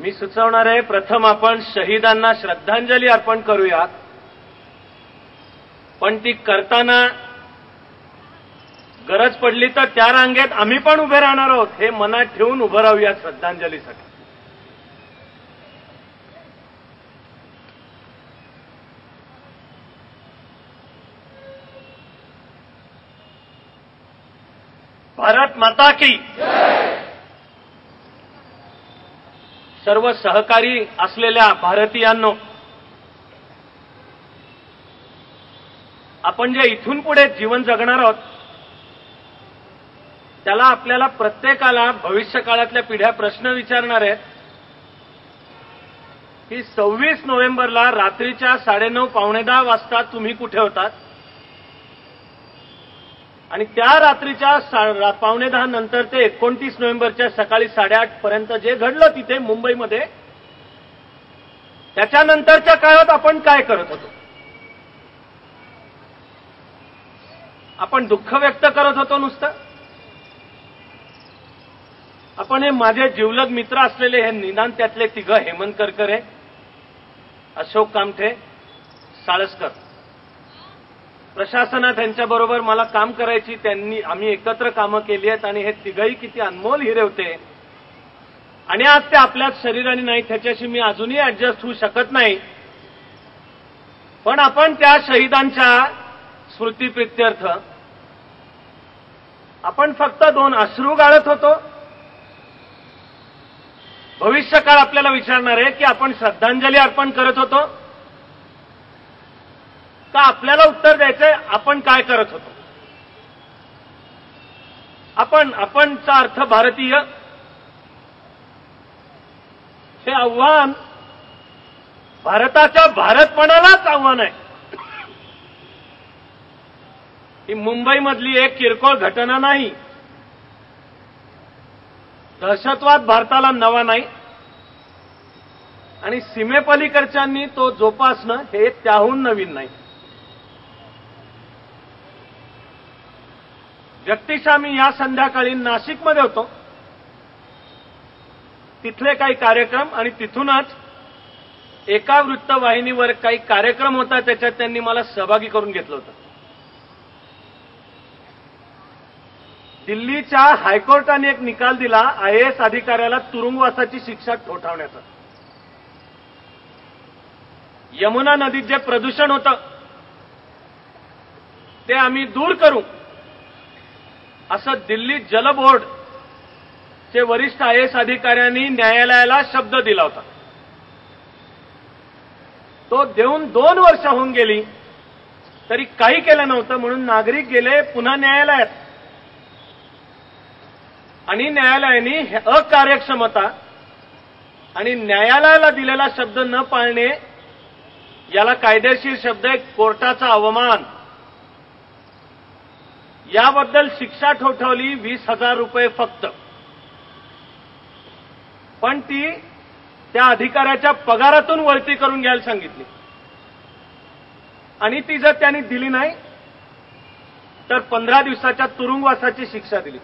मी सुचवणार आहे, प्रथम आपण शहीदांना श्रद्धांजली अर्पण करूयात, पण ती करताना गरज पडली तर त्या रांगेत आम्ही पण उभे राहणार आहोत, हे मनात ठेवून उभं राहूया श्रद्धांजलीसाठी. भारत माता की. सर्व सहकारी असलेल्या भारतीयांनो, आपण जे इथून पुढे जीवन जगणार आहोत त्याला आपल्याला प्रत्येकाला भविष्यकाळातल्या पिढ्या प्रश्न विचारणार आहेत की 26 नोव्हेंबरला रात्रीच्या 9:30 पावणे 10 वाजता तुम्ही कुठे होतात आणि त्या रात्रीच्या पावणे 10 नंतर ते 29 नोव्हेंबरच्या सकाळी 8:30 पर्यंत जे घडलं तिथे मुंबईमध्ये, त्याच्यानंतरच्या काळात आपण काय करत होतो? आपण दुःख व्यक्त करत होतो नुसतं? आपण हे माझे जिवलग मित्र असलेले हे निदान त्यातले तिघं, हेमंत करकरे, अशोक कामठे, साळसकर, प्रशासनात यांच्याबरोबर मला काम करायची, आम्ही एकत्र कामं केली आहेत आणि हे तिघही किती अनमोल हिरे होते आणि आज ते आपल्याच शरीराने नाही, त्याच्याशी मी अजूनही ऍडजस्ट होऊ शकत नाही. पण आपण त्या शहीदांच्या स्मृतीप्रित्यर्थ आपण फक्त 2 अश्रू गाळत होतो? भविष्यकाळ आपल्याला विचारणार आहे की आपण श्रद्धांजली अर्पण करत होतो का आपल्याला उत्तर द्यायचंय आपण काय करत होतो? आपणचा अर्थ भारतीय. हे आव्हान भारताच्या भारतपणालाच आव्हान आहे. ही मुंबईमधली एक किरकोळ घटना नाही. दहशतवाद भारताला नवा नाही आणि सीमेपलीकडच्यांनी तो जोपासणं हे त्याहून नवीन नाही. व्यक्तिशः मी या संध्याकाळी नाशिकमध्ये होतो, तिथले काही कार्यक्रम आणि तिथूनच एका वृत्तवाहिनीवर काही कार्यक्रम होता, त्याच्यात त्यांनी मला सहभागी करून घेतलं होतं. दिल्लीच्या हायकोर्टाने एक निकाल दिला IAS अधिकाऱ्याला तुरुंगवासाची शिक्षा ठोठावण्याचा. यमुना नदीत जे प्रदूषण होतं ते आम्ही दूर करू असं दिल्ली जल बोर्डचे वरिष्ठ IAS अधिकाऱ्यांनी न्यायालयाला शब्द दिला होता. तो देऊन 2 वर्ष होऊन गेली तरी काही केलं नव्हतं, म्हणून नागरिक गेले पुन्हा न्यायालयात आणि न्यायालयाने अकार्यक्षमता आणि न्यायालयाला दिलेला शब्द न पाळणे याला कायदेशीर शब्द आहे कोर्टाचा अवमान, याबद्दल शिक्षा ठोठावली 20,000 रुपये फक्त. पण ती त्या अधिकाऱ्याच्या पगारातून वळती करून घ्यायला सांगितली आणि ती जर त्यांनी दिली नाही तर 15 दिवसाच्या तुरुंगवासाची शिक्षा दिली.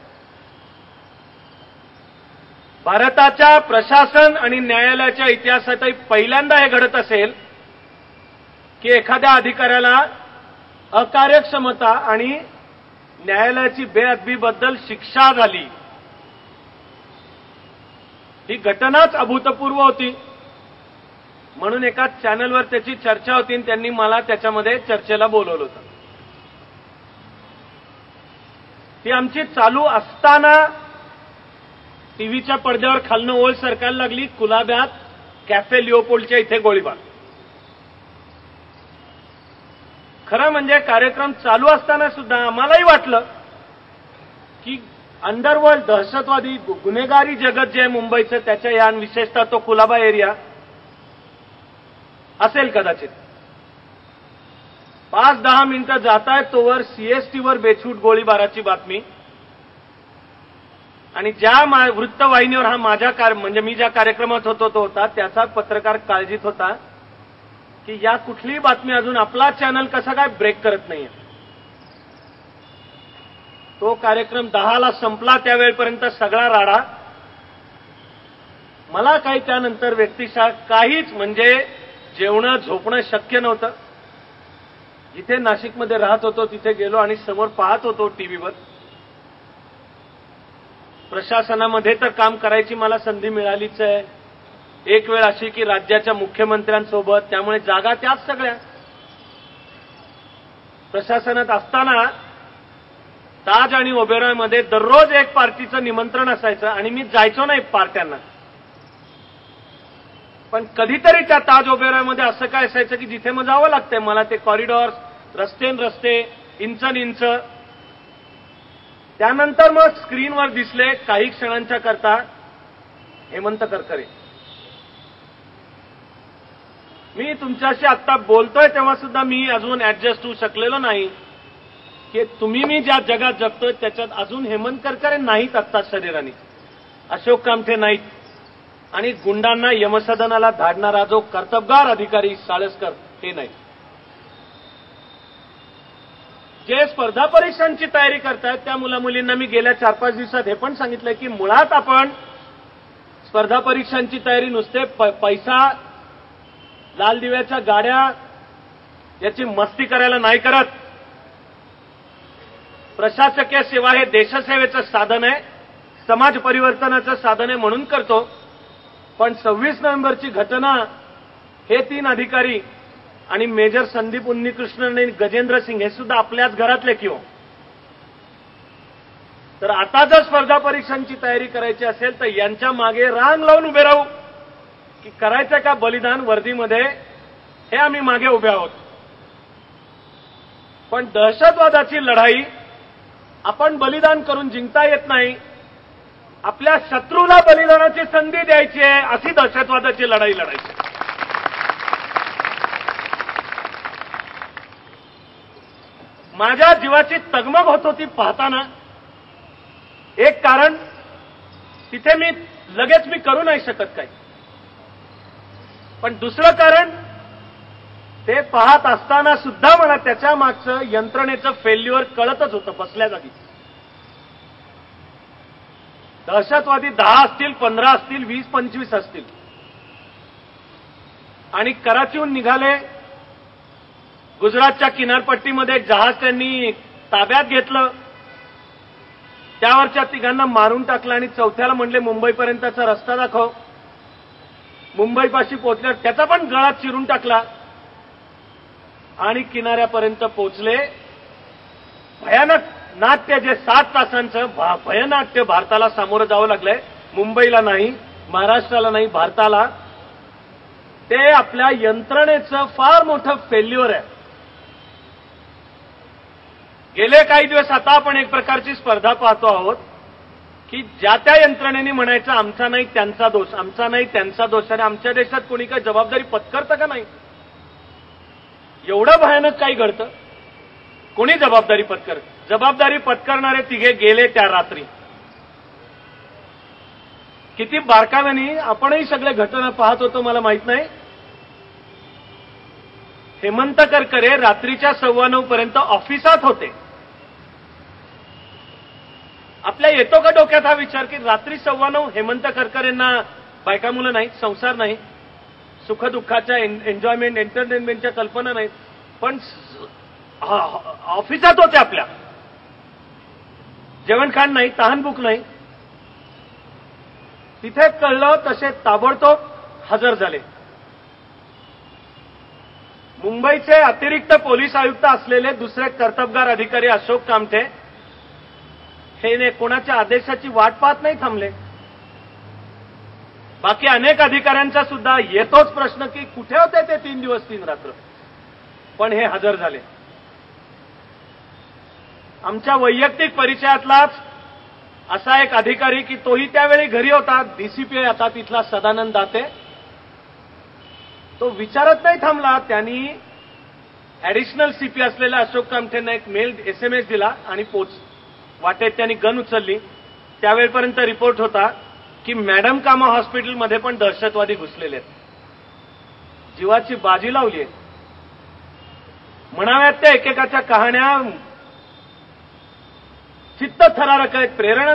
भारताच्या प्रशासन आणि न्यायालयाच्या इतिहासातही पहिल्यांदा हे घडत असेल की एखाद्या अधिकाऱ्याला अकार्यक्षमता आणि न्यायालयाची बेअदबीबद्दल शिक्षा झाली. ही घटनाच अभूतपूर्व होती, म्हणून एका चॅनलवर त्याची चर्चा होती आणि त्यांनी मला त्याच्यामध्ये चर्चेला बोलवलं होतं. ती आमची चालू असताना टीव्हीच्या पडद्यावर खालनं ओळ सरकायला लागली, कुलाब्यात कॅफे लिओपोल्डच्या इथे गोळीबार. खरं म्हणजे कार्यक्रम चालू असताना सुद्धा आम्हालाही वाटलं की अंडरवर्ल्ड दहशतवादी गुन्हेगारी जगत जे आहे मुंबईचं, त्याच्या या विशेषतः तो कुलाबा एरिया असेल कदाचित. 5-10 मिनिटं जातायत तोवर CSTवर बेछूट गोळीबाराची बातमी आणि ज्या वृत्तवाहिनीवर हा माझ्या म्हणजे मी ज्या कार्यक्रमात होतो तो होता, त्याचा पत्रकार काळजीत होता की या कुठलीही बातमी अजून आपला चॅनल कसा काय ब्रेक करत नाहीये. तो कार्यक्रम 10ला संपला, त्यावेळेपर्यंत सगळा राडा मला काही त्यानंतर व्यक्तिशः काहीच म्हणजे जेवणं झोपणं शक्य नव्हतं. जिथे नाशिकमध्ये राहत होतो तिथे गेलो आणि समोर पाहत होतो टीव्हीवर. प्रशासनामध्ये तर काम करायची मला संधी मिळालीच आहे. एक वेळ अशी की राज्याच्या मुख्यमंत्र्यांसोबत, त्यामुळे जागा त्याच सगळ्या. प्रशासनात असताना ताज आणि ओबेरॉयमध्ये दररोज एक पार्टीचं निमंत्रण असायचं आणि मी जायचो नाही पार्ट्यांना. पण कधीतरी त्या ताज ओबेरॉयमध्ये असं काय असायचं की जिथे मग जावं लागतंय मला. ते कॉरिडॉर्स, रस्ते इंच. त्यानंतर मग स्क्रीनवर दिसले काही क्षणांच्या करता हेमंत करकरे. मी तुमच्याशी आता बोलतोय तेव्हा सुद्धा मी अजून ऍडजस्ट होऊ शकलेलो नाही की तुम्ही मी ज्या जगात जगतोय त्याच्यात अजून हेमंत करकरे नाहीत आत्ता शरीराने, अशोक कामठे नाहीत, आणि गुंडांना यमसदनाला धाडणारा जो कर्तबगार अधिकारी साळसकर हे नाही. जे स्पर्धा परीक्षांची तयारी करतायत त्या मुलामुलींना मी गेल्या 4-5 दिवसात हे पण सांगितलंय की मुळात आपण स्पर्धा परीक्षांची तयारी नुसते पैसा, लाल दिव्याच्या गाड्या याची मस्ती करायला नाही करत. प्रशासकीय सेवा हे देशसेवेचं साधन आहे, समाज परिवर्तनाचं साधन आहे म्हणून करतो. पण 26 नोव्हेंबरची घटना हे 3 अधिकारी आणि मेजर संदीप उन्नीकृष्णन आणि गजेंद्र सिंग हे सुद्धा आपल्याच घरातले किंवा. तर आता जर स्पर्धा परीक्षांची तयारी करायची असेल तर यांच्या मागे रांग लावून उभे राहू की करायचं का बलिदान वर्दीमध्ये, हे आम्ही मागे उभे आहोत. पण दहशतवादाची लढाई आपण बलिदान करून जिंकता येत नाही. आपल्या शत्रूला बलिदानाची संधी द्यायची आहे, अशी दहशतवादाची लढाई लढायची. माझ्या जीवाची तगमग होत होती पाहताना. एक कारण तिथे मी लगेच करू नाही शकत काही. पण दुसरं कारण ते पाहत असताना सुद्धा मला त्याच्या मागचं यंत्रणेचं फेल्युअर कळतच होतं बसल्या जागी. दहशतवादी 10 असतील, 15 असतील, 20-25 असतील आणि कराचीहून निघाले. गुजरातच्या किनारपट्टीमध्ये एक जहाज त्यांनी ताब्यात घेतलं. त्यावरच्या 3घांना मारून टाकलं आणि 4थ्याला म्हणले मुंबईपर्यंतचा रस्ता दाखव. मुंबईपाशी पोहोचल्यावर त्याचा पण गळा चिरून टाकला आणि किनाऱ्यापर्यंत पोहोचले. भयानक नाट्य, जे 7 तासांचं भयनाट्य भारताला सामोरं जावं लागलंय. मुंबईला नाही, महाराष्ट्राला नाही, भारताला. ते आपल्या यंत्रणेचं फार मोठं फेल्युअर आहे. गेले काही दिवस आता आपण एक प्रकारची स्पर्धा पाहतो आहोत की ज्या त्या यंत्रणेने म्हणायचं आमचा नाही त्यांचा दोष, आमचा नाही त्यांचा दोष, आणि आमच्या देशात कोणी काही जबाबदारी पत्करतं का नाही? एवढं भयानक काही घडतं, कोणी जबाबदारी पत्कर? जबाबदारी पत्करणारे 3घे गेले त्या रात्री. किती बारकाव्याने आपणही सगळे घटना पाहत होतो मला माहित नाही. हेमंत करकरे रात्रीच्या 9:15 पर्यंत ऑफिसात होते. आपल्या येतो का डोक्यात हा विचार की रात्री 9:15 हेमंत करकरेंना बायका मुलं नाहीत, संसार नाही, सुखदुःखाच्या एन्जॉयमेंट एंटरटेनमेंटच्या कल्पना नाहीत, पण ऑफिसात होते आपल्या. जेवणखाण नाही, तहानभूक नाही. तिथे कळलं तसे ताबडतोब हजर झाले. मुंबईचे अतिरिक्त पोलीस आयुक्त असलेले दुसरे कर्तबगार अधिकारी अशोक कामठे हे कोणाच्या आदेशाची वाट पाहत नाही थांबले. बाकी अनेक अधिकाऱ्यांचा सुद्धा येतोच प्रश्न की कुठे होते ते 3 दिवस 3 रात्र, पण हे हजर झाले. आमच्या वैयक्तिक परिचयातलाच असा एक अधिकारी की तोही त्यावेळी घरी होता, डीसीपी आता तिथला सदानंद दाते, तो विचारत नाही थांबला. त्यांनी ऍडिशनल सीपी असलेल्या अशोक कामठेंना एक मेल SMS दिला आणि वाटेत त्यांनी गन उचलली. त्यावेळपर्यंत रिपोर्ट होता की मॅडम कामा हॉस्पिटलमध्ये पण दहशतवादी घुसलेले आहेत. जीवाची बाजी लावली आहे. म्हणाव्यात त्या एकेकाच्या कहाण्या चित्त थरारक आहेत, प्रेरणा